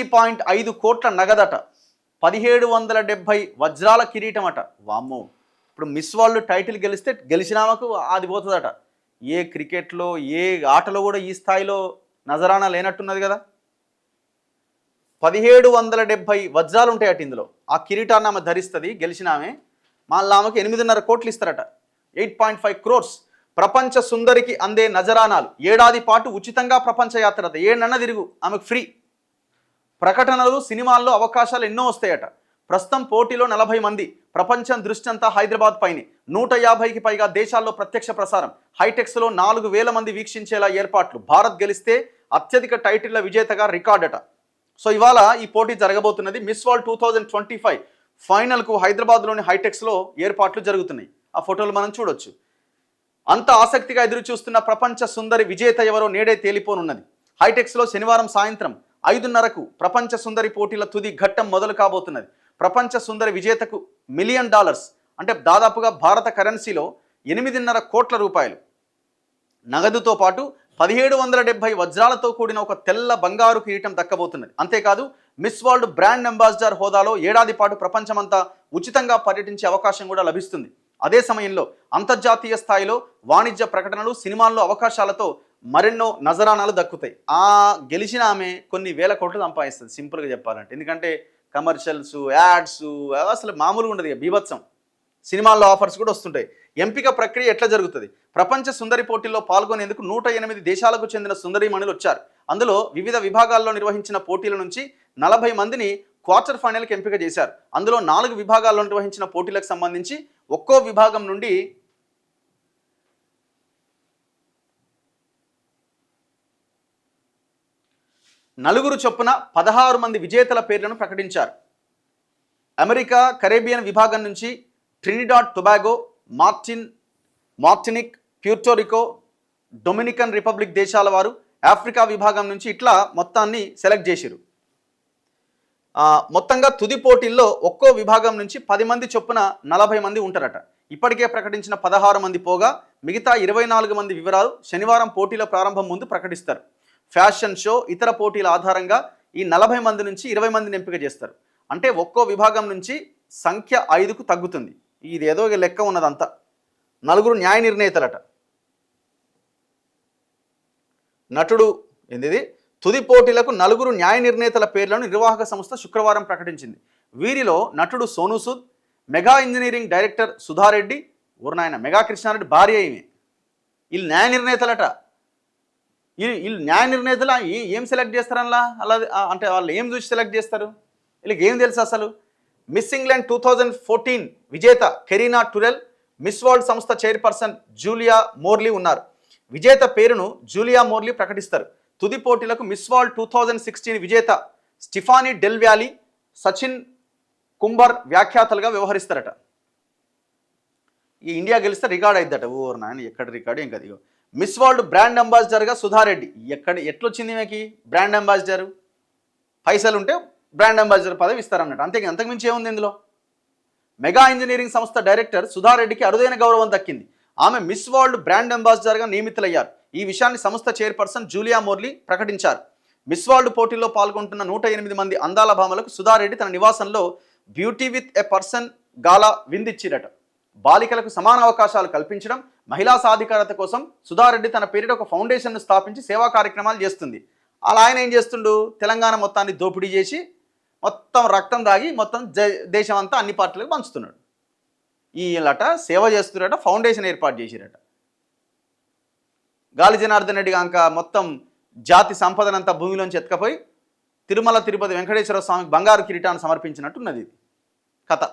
1.5 కోట్ల నగదట, 1770 వజ్రాల కిరీటం అట. వామ్మో, ఇప్పుడు మిస్ వరల్డ్ టైటిల్ గెలిస్తే గెలిచినామకు అది పోతుందట. ఏ క్రికెట్లో ఏ ఆటలో కూడా ఈ స్థాయిలో నజరానా లేనట్టున్నది కదా. 1770 వజ్రాలు ఉంటాయట ఇందులో. ఆ కిరీటాన్ని ఆమె ధరిస్తుంది గెలిచిన ఆమె. మళ్ళీ ఆమెకు 8.5 కోట్లు ఇస్తారట. 8.5 crores. ప్రపంచ సుందరికి అందే నజరానాలు, ఏడాది పాటు ఉచితంగా ప్రపంచ యాత్రత, ఏడన్న తిరుగు, ఆమెకు ఫ్రీ. ప్రకటనలు, సినిమాల్లో అవకాశాలు ఎన్నో వస్తాయట. ప్రస్తుతం పోటీలో 40 మంది. ప్రపంచం దృష్టి అంతా హైదరాబాద్ పైనే. 150కి పైగా దేశాల్లో ప్రత్యక్ష ప్రసారం. హైటెక్స్లో 4,000 మంది వీక్షించేలా ఏర్పాట్లు. భారత్ గెలిస్తే అత్యధిక టైటిళ్ల విజేతగా రికార్డట. సో ఇవాళ ఈ పోటీ జరగబోతున్నది. మిస్ వరల్డ్ 2025 ఫైనల్కు హైదరాబాద్లోని హైటెక్స్లో ఏర్పాట్లు జరుగుతున్నాయి. ఆ ఫోటోలు మనం చూడొచ్చు. అంత ఆసక్తిగా ఎదురు చూస్తున్న ప్రపంచ సుందరి విజేత ఎవరో నేడే తేలిపోనున్నది. హైటెక్స్లో శనివారం సాయంత్రం 5:30కు ప్రపంచ సుందరి పోటీల తుది ఘట్టం మొదలు కాబోతున్నది. ప్రపంచ సుందరి విజేతకు $1 మిలియన్, అంటే దాదాపుగా భారత కరెన్సీలో 8.5 కోట్ల రూపాయలు నగదుతో పాటు 1770 వజ్రాలతో కూడిన ఒక తెల్ల బంగారు కిరీటం దక్కబోతున్నది. అంతేకాదు మిస్ వరల్డ్ బ్రాండ్ అంబాసిడర్ హోదాలో ఏడాది పాటు ప్రపంచమంతా ఉచితంగా పర్యటించే అవకాశం కూడా లభిస్తుంది. అదే సమయంలో అంతర్జాతీయ స్థాయిలో వాణిజ్య ప్రకటనలు, సినిమాల్లో అవకాశాలతో మరెన్నో నజరానాలు దక్కుతాయి. ఆ గెలిచిన ఆమె కొన్ని వేల కోట్లు సంపాదిస్తుంది సింపుల్గా చెప్పాలంటే. ఎందుకంటే కమర్షియల్స్, యాడ్స్ అసలు మామూలుగా ఉండదు, బీభత్సం. సినిమాల్లో ఆఫర్స్ కూడా వస్తుంటాయి. ఎంపిక ప్రక్రియ ఎట్లా జరుగుతుంది? ప్రపంచ సుందరి పోటీల్లో పాల్గొనేందుకు 108 దేశాలకు చెందిన సుందరీమణులు వచ్చారు. అందులో వివిధ విభాగాల్లో నిర్వహించిన పోటీల నుంచి 40 మందిని క్వార్టర్ ఫైనల్కి ఎంపిక చేశారు. అందులో 4 విభాగాల్లో నిర్వహించిన పోటీలకు సంబంధించి ఒక్కో విభాగం నుండి 4 చొప్పున 16 మంది విజేతల పేర్లను ప్రకటించారు. అమెరికా కరేబియన్ విభాగం నుంచి Trinidad Tobago, Martinique, Puerto Rico, Dominican republic దేశాల వారు, ఆఫ్రికా విభాగం నుంచి ఇట్లా మొత్తాన్ని సెలెక్ట్ చేశారు. మొత్తంగా తుది పోటీల్లో ఒక్కో విభాగం నుంచి 10 మంది చొప్పున 40 మంది ఉంటారట. ఇప్పటికే ప్రకటించిన 16 మంది పోగా మిగతా 24 మంది వివరాలు శనివారం పోటీల ప్రారంభం ముందు ప్రకటిస్తారు. ఫ్యాషన్ షో, ఇతర పోటీల ఆధారంగా ఈ 40 మంది నుంచి 20 మందిని ఎంపిక చేస్తారు. అంటే ఒక్కో విభాగం నుంచి సంఖ్య 5కు తగ్గుతుంది. ఇది ఏదో లెక్క ఉన్నదంతా. 4 న్యాయ నిర్ణేతలట. నటుడు ఏంది తుది పోటీలకు 4 న్యాయ నిర్ణేతల పేర్లను నిర్వాహక సంస్థ శుక్రవారం ప్రకటించింది. వీరిలో నటుడు సోనూ సూద్, మెగా ఇంజనీరింగ్ డైరెక్టర్ సుధారెడ్డి, ఊరినాయన మెగా కృష్ణారెడ్డి భార్య ఈమె, వీళ్ళు న్యాయ నిర్ణేతలట. వీళ్ళు న్యాయ నిర్ణేతలు ఏం సెలెక్ట్ చేస్తారనలా? అలా అంటే వాళ్ళు ఏం చూసి సెలెక్ట్ చేస్తారు? వీళ్ళకి ఏం తెలుసు అసలు? మిస్ ఇంగ్లాండ్ 2014 విజేత కెరీనా టురెల్, మిస్ వరల్డ్ సంస్థ చైర్పర్సన్ జూలియా మోర్లీ ఉన్నారు. విజేత పేరును జూలియా మోర్లీ ప్రకటిస్తారు. తుది పోటీలకు మిస్ వరల్డ్ 2016 విజేత స్టిఫానీ డెల్ వ్యాలీ, సచిన్ కుంబర్ వ్యాఖ్యాతలుగా వ్యవహరిస్తారట. ఈ ఇండియా గెలిస్తే రికార్డ్ అయిద్దట. ఓర్ నాయన, ఎక్కడ రికార్డు ఇంకా. దిగో మిస్ వరల్డ్ బ్రాండ్ అంబాసిడర్గా సుధారెడ్డి. ఎట్లొచ్చింది మీకు బ్రాండ్ అంబాసిడర్? పైసలు ఉంటే బ్రాండ్ అంబాసిడర్ పదవి ఇస్తారన్నట్టు, అంతే. అంతకుమించి ఏముంది ఇందులో? మెగా ఇంజనీరింగ్ సంస్థ డైరెక్టర్ సుధారెడ్డికి అరుదైన గౌరవం దక్కింది. ఆమె మిస్ వరల్డ్ బ్రాండ్ అంబాసిడర్గా నియమితులయ్యారు. ఈ విషయాన్ని సంస్థ చైర్పర్సన్ జూలియా మోర్లీ ప్రకటించారు. మిస్ వరల్డ్ పోటీల్లో పాల్గొంటున్న 108 మంది అందాల భామలకు సుధారెడ్డి తన నివాసంలో బ్యూటీ విత్ ఎ పర్సన్ గాలా విందిచ్చిరట. బాలికలకు సమాన అవకాశాలు కల్పించడం, మహిళా సాధికారత కోసం సుధారెడ్డి తన పేరిట ఒక ఫౌండేషన్ను స్థాపించి సేవా కార్యక్రమాలు చేస్తుంది. అలా ఆయన ఏం చేస్తుండు? తెలంగాణ మొత్తాన్ని దోపిడీ చేసి మొత్తం రక్తం దాగి మొత్తం దేశం అంతా అన్ని పార్టీలకు పంచుతున్నాడు. ఈలట సేవ చేస్తున్నారట, ఫౌండేషన్ ఏర్పాటు చేసిరట. గాలి జనార్దన్ రెడ్డి కాక మొత్తం జాతి సంపదనంతా భూమిలోంచి ఎత్తుకపోయి తిరుమల తిరుపతి వెంకటేశ్వర స్వామికి బంగారు కిరీటాన్ని సమర్పించినట్టున్నది కథ.